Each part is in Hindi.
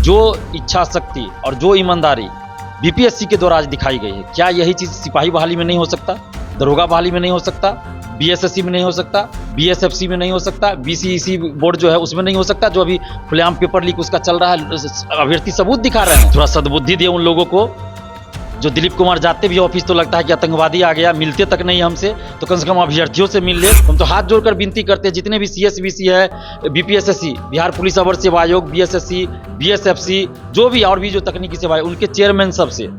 जो इच्छा शक्ति और जो ईमानदारी बीपीएससी के द्वारा आज दिखाई गई है, क्या यही चीज़ सिपाही बहाली में नहीं हो सकता, दरोगा बहाली में नहीं हो सकता, बीएसएससी में नहीं हो सकता, बीएसएफसी में नहीं हो सकता, बीसीईसी बोर्ड जो है उसमें नहीं हो सकता, जो अभी खुलेआम पेपर लीक उसका चल रहा है, अभ्यर्थी सबूत दिखा रहे हैं। थोड़ा सद्बुद्धि दिए उन लोगों को। जो दिलीप कुमार जाते भी ऑफिस तो लगता है कि आतंकवादी आ गया, मिलते तक नहीं हमसे, तो कम से कम अभ्यर्थियों से मिल ले। हम तो हाथ जोड़कर विनती करते हैं, जितने भी सीएसबीसी है, बीपीएसएससी बिहार पुलिस अवर सेवा आयोग, बीएसएससी, बीएसएफसी, जो भी और भी जो तकनीकी सेवा है उनके चेयरमैन सबसे,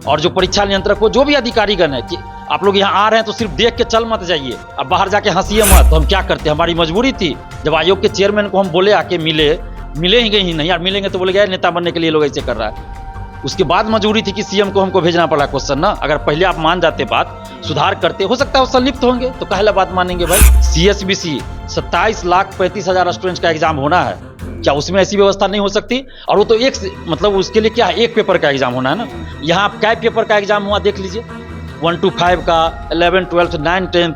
और जो परीक्षा नियंत्रक हो, जो भी अधिकारीगण है, कि आप लोग यहाँ आ रहे हैं तो सिर्फ देख के चल मत जाइए, अब बाहर जाके हंसिए मत। तो हम क्या करते हैं, हमारी मजबूरी थी। जब आयोग के चेयरमैन को हम बोले आके मिले ही गए ही नहीं यार, मिलेंगे तो बोले गए नेता बनने के लिए लोग ऐसे कर रहा है। उसके बाद मजबूरी थी कि सीएम को हमको भेजना पड़ा क्वेश्चन ना। अगर पहले आप मान जाते, बात सुधार करते, हो सकता है वो संलिप्त होंगे, तो कहला बात मानेंगे भाई। सीएसबीसी 27,35,000 स्टूडेंट्स का एग्जाम होना है, क्या उसमें ऐसी व्यवस्था नहीं हो सकती? और वो तो एक मतलब उसके लिए क्या है, एक पेपर का एग्जाम होना है ना। यहाँ आप क्या पेपर का एग्जाम हुआ देख लीजिए, 1 to 5 का, 11, 12, 9, 10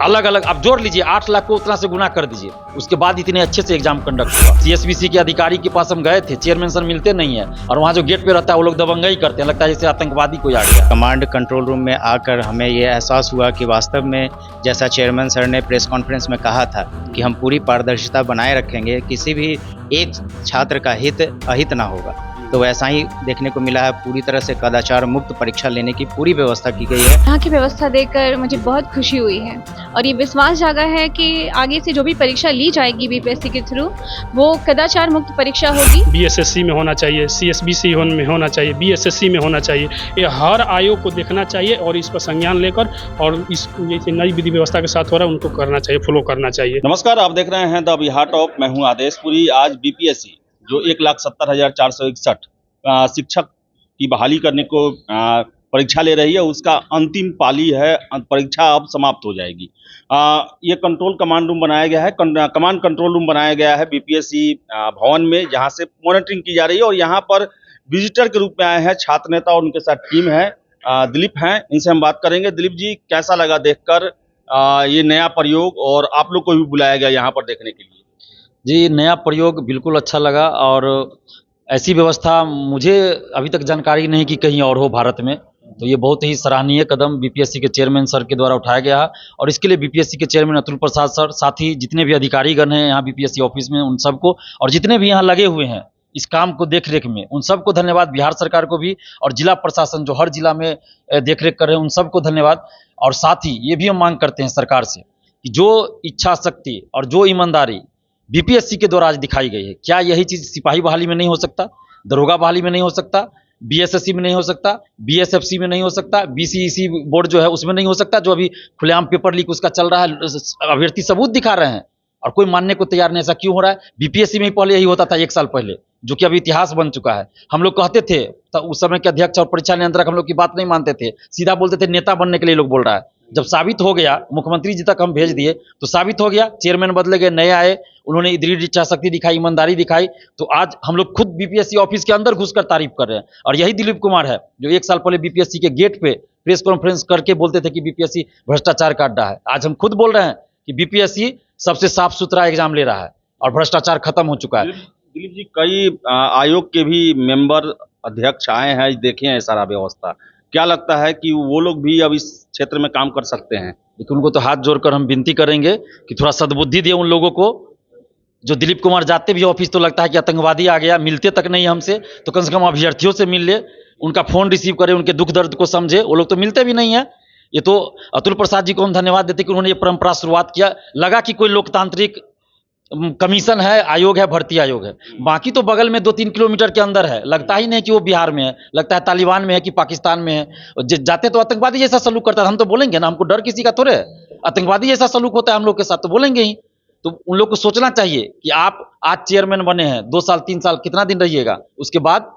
अलग अलग आप जोड़ लीजिए, 8 लाख को उतना से गुना कर दीजिए, उसके बाद इतने अच्छे से एग्जाम कंडक्ट हुआ। सीएसबीसी के अधिकारी के पास हम गए थे, चेयरमैन सर मिलते नहीं है, और वहाँ जो गेट पे रहता है वो लोग दबंगई करते हैं, लगता है जैसे आतंकवादी कोई आ गया। कमांड कंट्रोल रूम में आकर हमें ये एहसास हुआ कि वास्तव में जैसा चेयरमैन सर ने प्रेस कॉन्फ्रेंस में कहा था कि हम पूरी पारदर्शिता बनाए रखेंगे, किसी भी एक छात्र का हित अहित ना होगा, तो वैसा ही देखने को मिला है। पूरी तरह से कदाचार मुक्त परीक्षा लेने की पूरी व्यवस्था की गई है। यहाँ की व्यवस्था देखकर मुझे बहुत खुशी हुई है, और ये विश्वास जागा है कि आगे से जो भी परीक्षा ली जाएगी बीपीएससी के थ्रू, वो कदाचार मुक्त परीक्षा होगी। बीएसएससी में होना चाहिए, सीएसबीसी में होना चाहिए, बीएसएससी में होना चाहिए। ये हर आयोग को देखना चाहिए और इस पर संज्ञान लेकर, और इस जैसे नई विधि व्यवस्था के साथ हो रहा है उनको करना चाहिए, फॉलो करना चाहिए। नमस्कार, आप देख रहे हैं द बिहार टॉप। मैं हूं आदेशपुरी। आज बीपीएससी जो 1,70,461 शिक्षक की बहाली करने को परीक्षा ले रही है, उसका अंतिम पाली है। परीक्षा अब समाप्त हो जाएगी। ये कंट्रोल कमांड रूम बनाया गया है, कमांड कंट्रोल रूम बनाया गया है बीपीएससी भवन में, जहां से मॉनिटरिंग की जा रही है। और यहाँ पर विजिटर के रूप में आए हैं छात्र नेता और उनके साथ टीम है। दिलीप हैं, इनसे हम बात करेंगे। दिलीप जी, कैसा लगा देखकर ये नया प्रयोग, और आप लोग को भी बुलाया गया यहाँ पर देखने के लिए? जी, नया प्रयोग बिल्कुल अच्छा लगा, और ऐसी व्यवस्था मुझे अभी तक जानकारी नहीं कि कहीं और हो भारत में, तो ये बहुत ही सराहनीय कदम बीपीएससी के चेयरमैन सर के द्वारा उठाया गया है। और इसके लिए बीपीएससी के चेयरमैन अतुल प्रसाद सर, साथ ही जितने भी अधिकारीगण हैं यहाँ बीपीएससी ऑफिस में, उन सबको, और जितने भी यहाँ लगे हुए हैं इस काम को देख रेख में, उन सबको धन्यवाद। बिहार सरकार को भी, और जिला प्रशासन जो हर जिला में देख रेख कर रहे हैं, उन सबको धन्यवाद। और साथ ही ये भी हम मांग करते हैं सरकार से कि जो इच्छा शक्ति और जो ईमानदारी बीपीएससी के द्वारा आज दिखाई गई है, क्या यही चीज़ सिपाही बहाली में नहीं हो सकता, दरोगा बहाली में नहीं हो सकता, बीएसएससी में नहीं हो सकता, बीएसएफसी में नहीं हो सकता, बीसीईसी बोर्ड जो है उसमें नहीं हो सकता, जो अभी खुलेआम पेपर लीक उसका चल रहा है, अभ्यर्थी सबूत दिखा रहे हैं और कोई मानने को तैयार नहीं। ऐसा क्यों हो रहा है? बीपीएससी में ही पहले यही होता था 1 साल पहले, जो कि अभी इतिहास बन चुका है। हम लोग कहते थे, तो उस समय के अध्यक्ष और परीक्षा नियंत्रक हम लोग की बात नहीं मानते थे, सीधा बोलते थे नेता बनने के लिए लोग बोल रहा है। जब साबित हो गया, मुख्यमंत्री जी तक हम भेज दिए, तो साबित हो गया, चेयरमैन बदले गए, नए आए, उन्होंने दृढ़ इच्छा शक्ति दिखाई, ईमानदारी दिखाई, तो आज हम लोग खुद बीपीएससी ऑफिस के अंदर घुसकर तारीफ कर रहे हैं। और यही दिलीप कुमार है जो 1 साल पहले बीपीएससी के गेट पे प्रेस कॉन्फ्रेंस करके बोलते थे कि बीपीएससी भ्रष्टाचार का अड्डा है। आज हम खुद बोल रहे हैं कि बीपीएससी सबसे साफ सुथरा एग्जाम ले रहा है और भ्रष्टाचार खत्म हो चुका है। दिलीप जी, कई आयोग के भी मेंबर अध्यक्ष आए हैं, देखे हैं सारा व्यवस्था, क्या लगता है कि वो लोग भी अब इस क्षेत्र में काम कर सकते हैं? लेकिन उनको तो हाथ जोड़कर हम विनती करेंगे कि थोड़ा सद्बुद्धि दिए उन लोगों को। जो दिलीप कुमार जाते भी ऑफिस तो लगता है कि आतंकवादी आ गया, मिलते तक नहीं हमसे, तो कम से कम अभ्यर्थियों से मिल ले, उनका फोन रिसीव करे, उनके दुख दर्द को समझे। वो लोग तो मिलते भी नहीं है। ये तो अतुल प्रसाद जी को हम धन्यवाद देते कि उन्होंने ये परंपरा शुरुआत किया। लगा कि कोई लोकतांत्रिक कमीशन है, आयोग है, भर्ती आयोग है। बाकी तो बगल में 2-3 किलोमीटर के अंदर है, लगता ही नहीं कि वो बिहार में है, लगता है तालिबान में है कि पाकिस्तान में है। जाते तो आतंकवादी जैसा सलूक करता है, हम तो बोलेंगे ना, हमको डर किसी का थोड़े है। आतंकवादी जैसा सलूक होता है हम लोग के साथ, तो बोलेंगे ही। तो उन लोग को सोचना चाहिए कि आप आज चेयरमैन बने हैं, 2 साल 3 साल कितना दिन रहिएगा, उसके बाद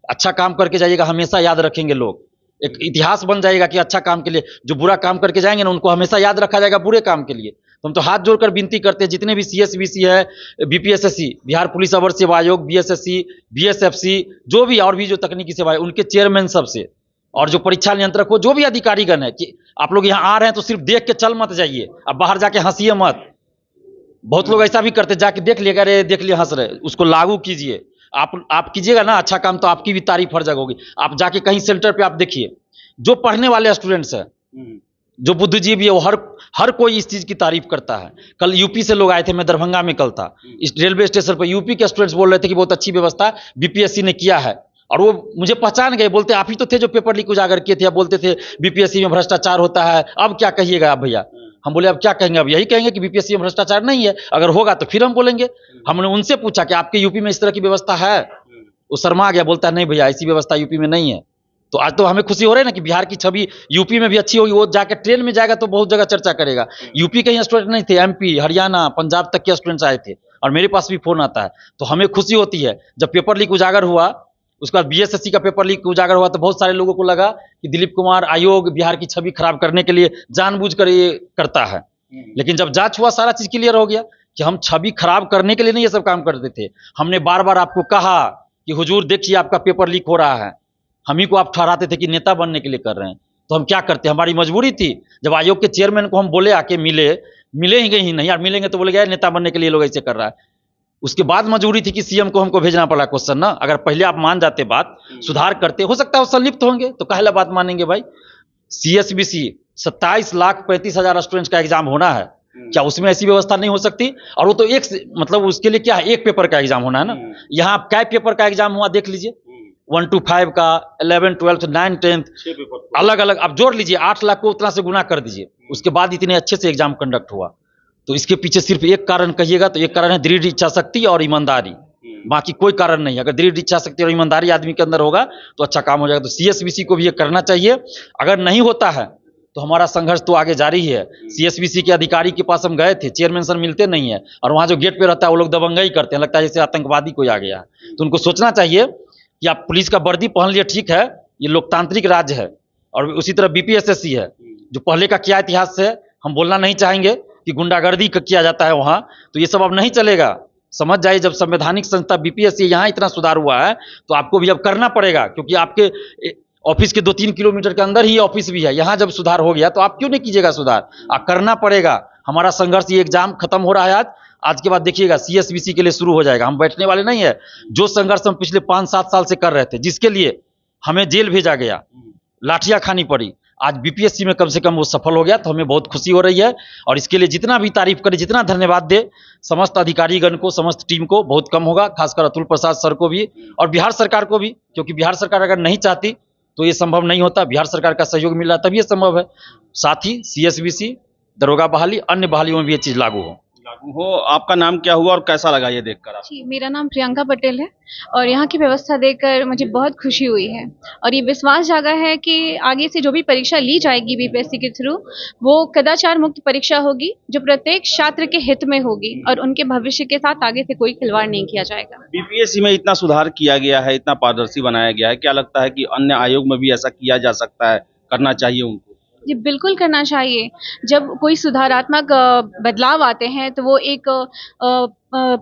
अच्छा काम करके जाइएगा, हमेशा याद रखेंगे लोग। एक इतिहास बन जाएगा कि अच्छा काम के लिए, जो बुरा काम करके जाएंगे ना, उनको हमेशा याद रखा जाएगा बुरे काम के लिए। तो हम तो हाथ जोड़कर विनती करते हैं, जितने भी सीएसबीसी है, बीपीएसएससी बिहार पुलिस अवर सेवा आयोग, बीएसएससी, बीएसएफसी, जो भी और भी जो तकनीकी सेवा है, उनके चेयरमैन सबसे, और जो परीक्षा नियंत्रक हो, जो भी अधिकारीगण है, कि आप लोग यहाँ आ रहे हैं तो सिर्फ देख के चल मत जाइए, अब बाहर जाके हंसिए मत। बहुत लोग ऐसा भी करते, जाके देख लिएगा, अरे देख लिए हंस रहे, उसको लागू कीजिए। आप कीजिएगा ना अच्छा काम, तो आपकी भी तारीफ हर जगह होगी। आप जाके कहीं सेंटर पे आप देखिए, जो पढ़ने वाले स्टूडेंट्स हैं, जो बुद्धिजीवी है, वो हर कोई इस चीज़ की तारीफ करता है। कल यूपी से लोग आए थे, मैं दरभंगा में कल था, इस रेलवे स्टेशन पर यूपी के स्टूडेंट्स बोल रहे थे कि बहुत अच्छी व्यवस्था बीपीएससी ने किया है। और वो मुझे पहचान गए, बोलते आप ही तो थे जो पेपर लीक उजागर किए थे, आप बोलते थे बीपीएससी में भ्रष्टाचार होता है, अब क्या कहिएगा आप भैया। हम बोले अब क्या कहेंगे, अब यही कहेंगे कि बीपीएससी में भ्रष्टाचार नहीं है, अगर होगा तो फिर हम बोलेंगे। हमने उनसे पूछा कि आपके यूपी में इस तरह की व्यवस्था है, वो शर्मा गया, बोलता है नहीं भैया ऐसी व्यवस्था यूपी में नहीं है। तो आज तो हमें खुशी हो रही है ना कि बिहार की छवि यूपी में भी अच्छी होगी। वो जाकर ट्रेन में जाएगा तो बहुत जगह चर्चा करेगा। यूपी के ही स्टूडेंट नहीं थे, एमपी, हरियाणा, पंजाब तक के स्टूडेंट्स आए थे, और मेरे पास भी फोन आता है। तो हमें खुशी होती है। जब पेपर लीक उजागर हुआ, उसके बाद बीएसएससी का पेपर लीक उजागर हुआ, तो बहुत सारे लोगों को लगा कि दिलीप कुमार आयोग बिहार की छवि खराब करने के लिए जानबूझकर ये करता है। लेकिन जब जांच हुआ, सारा चीज क्लियर हो गया कि हम छवि खराब करने के लिए नहीं ये सब काम करते थे। हमने बार बार आपको कहा कि हुजूर देखिए आपका पेपर लीक हो रहा है, हम ही को आप ठहराते थे कि नेता बनने के लिए कर रहे हैं। तो हम क्या करते, हमारी मजबूरी थी। जब आयोग के चेयरमैन को हम बोले आके मिले ही नहीं यार, मिलेंगे तो बोले गया नेता बनने के लिए लोग ऐसे कर रहा है। उसके बाद मजबूरी थी कि सीएम को हमको भेजना पड़ा क्वेश्चन ना। अगर पहले आप मान जाते, बात सुधार करते, हो सकता है वो संलिप्त होंगे, तो काहे ला बात मानेंगे भाई। सीएसबीसी 27,35,000 स्टूडेंट्स का एग्जाम होना है, क्या उसमें ऐसी व्यवस्था नहीं हो सकती। और वो तो मतलब उसके लिए क्या है, एक पेपर का एग्जाम होना है ना। यहाँ क्या पेपर का एग्जाम हुआ देख लीजिए, 1 to 5 का, 11, 12, 9, 10 अलग अलग आप जोड़ लीजिए, 8 लाख को उतना से गुना कर दीजिए, उसके बाद इतने अच्छे से एग्जाम कंडक्ट हुआ। तो इसके पीछे सिर्फ एक कारण कहिएगा तो एक कारण है दृढ़ इच्छा शक्ति और ईमानदारी, बाकी कोई कारण नहीं। अगर दृढ़ इच्छा शक्ति और ईमानदारी आदमी के अंदर होगा तो अच्छा काम हो जाएगा। तो सीएसबीसी को भी ये करना चाहिए। अगर नहीं होता है तो हमारा संघर्ष तो आगे जारी है। सीएसबीसी के अधिकारी के पास हम गए थे, चेयरमैन सर मिलते नहीं है, और वहाँ जो गेट पे रहता है वो लोग दबंगई करते हैं, लगता है जैसे आतंकवादी कोई आ गया है। तो उनको सोचना चाहिए कि आप पुलिस का वर्दी पहन लिए, ठीक है, ये लोकतांत्रिक राज्य है। और उसी तरह बीपीएसएससी है, जो पहले का क्या इतिहास है हम बोलना नहीं चाहेंगे कि गुंडागर्दी किया जाता है वहाँ, तो ये सब अब नहीं चलेगा। समझ जाइए, जब संवैधानिक संस्था बीपीएससी यहाँ इतना सुधार हुआ है तो आपको भी अब करना पड़ेगा, क्योंकि आपके ऑफिस के 2-3 किलोमीटर के अंदर ही ऑफिस भी है। यहाँ जब सुधार हो गया तो आप क्यों नहीं कीजिएगा सुधार, आप करना पड़ेगा। हमारा संघर्ष, ये एग्जाम खत्म हो रहा है आज के बाद देखिएगा सीएसबीसी के लिए शुरू हो जाएगा। हम बैठने वाले नहीं है। जो संघर्ष हम पिछले 5-7 साल से कर रहे थे, जिसके लिए हमें जेल भेजा गया, लाठियां खानी पड़ी, आज बीपीएससी में कम से कम वो सफल हो गया, तो हमें बहुत खुशी हो रही है। और इसके लिए जितना भी तारीफ करे, जितना धन्यवाद दे समस्त अधिकारीगण को, समस्त टीम को, बहुत कम होगा। खासकर अतुल प्रसाद सर को भी और बिहार सरकार को भी, क्योंकि बिहार सरकार अगर नहीं चाहती तो ये संभव नहीं होता। बिहार सरकार का सहयोग मिल रहा तभी ये संभव है। साथ ही सीएसबीसी, दरोगा बहाली, अन्य बहालियों में भी ये चीज लागू हो। आपका नाम क्या हुआ और कैसा लगा ये देखकर आप? जी, मेरा नाम प्रियंका पटेल है और यहाँ की व्यवस्था देखकर मुझे बहुत खुशी हुई है। और ये विश्वास जागा है कि आगे से जो भी परीक्षा ली जाएगी बीपीएससी के थ्रू, वो कदाचार मुक्त परीक्षा होगी, जो प्रत्येक छात्र के हित में होगी और उनके भविष्य के साथ आगे से कोई खिलवाड़ नहीं किया जाएगा। बीपीएससी में इतना सुधार किया गया है, इतना पारदर्शी बनाया गया है, क्या लगता है कि अन्य आयोग में भी ऐसा किया जा सकता है, करना चाहिए उनको? जी बिल्कुल करना चाहिए। जब कोई सुधारात्मक बदलाव आते हैं तो वो एक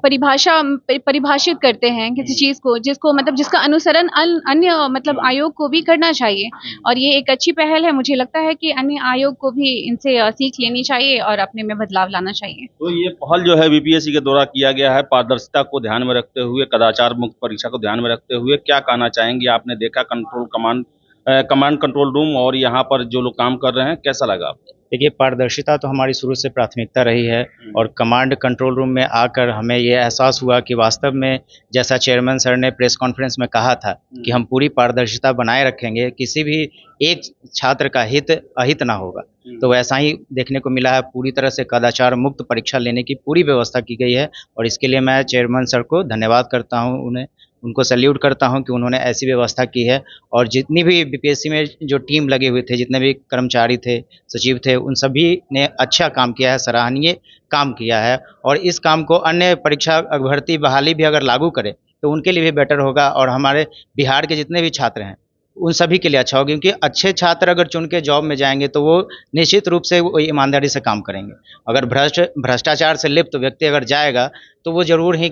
परिभाषित करते हैं किसी चीज़ को, जिसको मतलब जिसका अनुसरण अन्य मतलब आयोग को भी करना चाहिए। और ये एक अच्छी पहल है। मुझे लगता है कि अन्य आयोग को भी इनसे सीख लेनी चाहिए और अपने में बदलाव लाना चाहिए। तो ये पहल जो है बीपीएससी के द्वारा किया गया है, पारदर्शिता को ध्यान में रखते हुए, कदाचार मुक्त परीक्षा को ध्यान में रखते हुए, क्या कहना चाहेंगे? आपने देखा कमांड कंट्रोल रूम और यहाँ पर जो लोग काम कर रहे हैं, कैसा लगा आपको? देखिए, पारदर्शिता तो हमारी शुरू से प्राथमिकता रही है, और कमांड कंट्रोल रूम में आकर हमें ये एहसास हुआ कि वास्तव में जैसा चेयरमैन सर ने प्रेस कॉन्फ्रेंस में कहा था कि हम पूरी पारदर्शिता बनाए रखेंगे, किसी भी एक छात्र का हित अहित ना होगा, तो वैसा ही देखने को मिला है। पूरी तरह से कदाचार मुक्त परीक्षा लेने की पूरी व्यवस्था की गई है, और इसके लिए मैं चेयरमैन सर को धन्यवाद करता हूँ, उनको सैल्यूट करता हूं कि उन्होंने ऐसी व्यवस्था की है। और जितनी भी बीपीएससी में जो टीम लगे हुए थे, जितने भी कर्मचारी थे, सचिव थे, उन सभी ने अच्छा काम किया है, सराहनीय काम किया है। और इस काम को अन्य परीक्षा, भर्ती, बहाली भी अगर लागू करें तो उनके लिए भी बेटर होगा, और हमारे बिहार के जितने भी छात्र हैं उन सभी के लिए अच्छा होगा। क्योंकि अच्छे छात्र अगर चुन के जॉब में जाएंगे तो वो निश्चित रूप से वो ईमानदारी से काम करेंगे। अगर भ्रष्टाचार से लिप्त व्यक्ति अगर जाएगा तो वो जरूर ही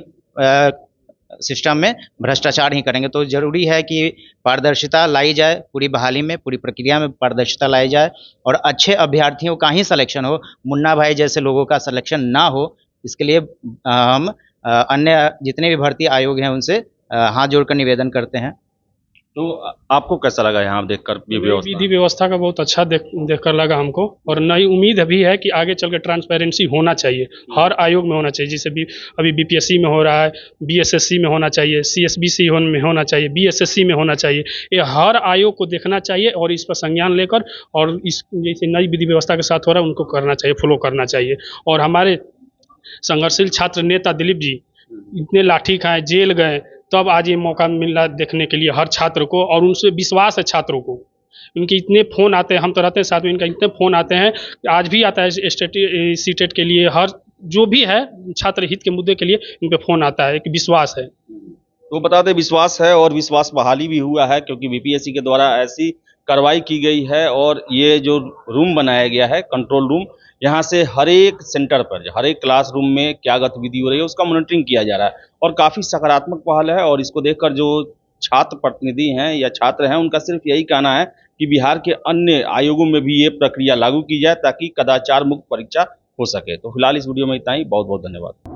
सिस्टम में भ्रष्टाचार ही करेंगे। तो जरूरी है कि पारदर्शिता लाई जाए, पूरी बहाली में, पूरी प्रक्रिया में पारदर्शिता लाई जाए, और अच्छे अभ्यर्थियों का ही सिलेक्शन हो, मुन्ना भाई जैसे लोगों का सिलेक्शन ना हो। इसके लिए हम अन्य जितने भी भर्ती आयोग हैं उनसे हाथ जोड़कर निवेदन करते हैं। तो आपको कैसा लगा यहाँ देखकर ये व्यवस्था? विधि व्यवस्था का बहुत अच्छा देखकर लगा हमको, और नई उम्मीद भी है कि आगे चल के ट्रांसपेरेंसी होना चाहिए, हर आयोग में होना चाहिए। जैसे भी अभी बीपीएससी में हो रहा है, बीएसएससी में होना चाहिए, सीएसबीसी में होना चाहिए, बीएसएससी में होना चाहिए। ये हर आयोग को देखना चाहिए और इस पर संज्ञान लेकर, और इस जैसे नई विधि व्यवस्था के साथ हो रहा है उनको करना चाहिए, फॉलो करना चाहिए। और हमारे संघर्षशील छात्र नेता दिलीप जी इतने लाठी खाए, जेल गए, तब आज ये मौका मिला देखने के लिए हर छात्र को, और उनसे विश्वास है छात्रों को। इनके इतने फ़ोन आते हैं, हम तो रहते हैं साथ में, इनका इतने फ़ोन आते हैं, आज भी आता है सीटेट के लिए, हर जो भी है छात्र हित के मुद्दे के लिए इन पे फ़ोन आता है, एक विश्वास है। तो बता दें विश्वास है, और विश्वास बहाली भी हुआ है, क्योंकि बीपीएससी के द्वारा ऐसी कार्रवाई की गई है। और ये जो रूम बनाया गया है, कंट्रोल रूम, यहाँ से हर एक सेंटर पर, हर एक क्लासरूम में क्या गतिविधि हो रही है उसका मॉनिटरिंग किया जा रहा है, और काफ़ी सकारात्मक पहल है। और इसको देखकर जो छात्र प्रतिनिधि हैं या छात्र हैं, उनका सिर्फ यही कहना है कि बिहार के अन्य आयोगों में भी ये प्रक्रिया लागू की जाए, ताकि कदाचार मुक्त परीक्षा हो सके। तो फिलहाल इस वीडियो में इतना ही। बहुत बहुत धन्यवाद।